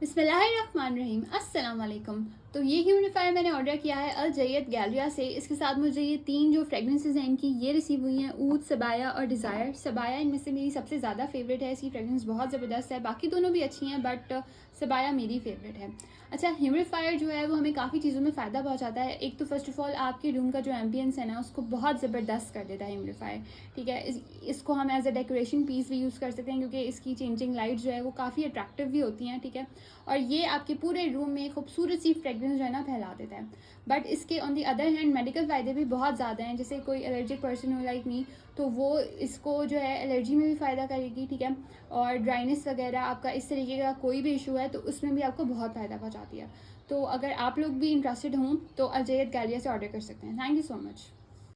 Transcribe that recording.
बिस्मिल्लाहिर्रहमानिर्रहीम अस्सलाम वालेकुम। तो ये ह्यूमिडिफायर मैंने ऑर्डर किया है अल जयद गैलरिया से। इसके साथ मुझे ये 3 जो फ्रेगरेंसेस हैं इनकी ये रिसीव हुई हैं, ऊद, सबाया और डिज़ायर। सबाया इनमें से मेरी सबसे ज़्यादा फेवरेट है, इसकी फ्रेगरेंस बहुत ज़बरदस्त है। बाकी दोनों भी अच्छी हैं बट सबाया मेरी फेवरेट है। अच्छा, ह्यूमिडिफायर जो है वो हमें काफ़ी चीज़ों में फ़ायदा पहुँचाता है। एक तो फ़र्स्ट ऑफ़ ऑल आपके रूम का जो एम्बियंस है ना उसको बहुत ज़बरदस्त कर देता है ह्यूमिडिफायर। ठीक है, इसको हम एज अ डेकोरेशन पीस भी यूज़ कर सकते हैं क्योंकि इसकी चेंजिंग लाइट जो है वो काफ़ी अट्रैक्टिव भी होती हैं। ठीक है, और ये आपके पूरे रूम में खूबसूरत सी फ्रेगरेंस जो है ना फैला देता है। बट इसके on the other hand medical फ़ायदे भी बहुत ज़्यादा हैं। जैसे कोई एलर्जिक पर्सन हो लाइक मी, तो वो इसको जो है एलर्जी में भी फ़ायदा करेगी। ठीक है, और ड्राइनेस वगैरह आपका इस तरीके का कोई भी इशू है तो उसमें भी आपको बहुत फ़ायदा पहुँचाती है। तो अगर आप लोग भी इंटरेस्टेड हों तो अल जयद गैलरिया से ऑर्डर कर सकते हैं। Thank you so much.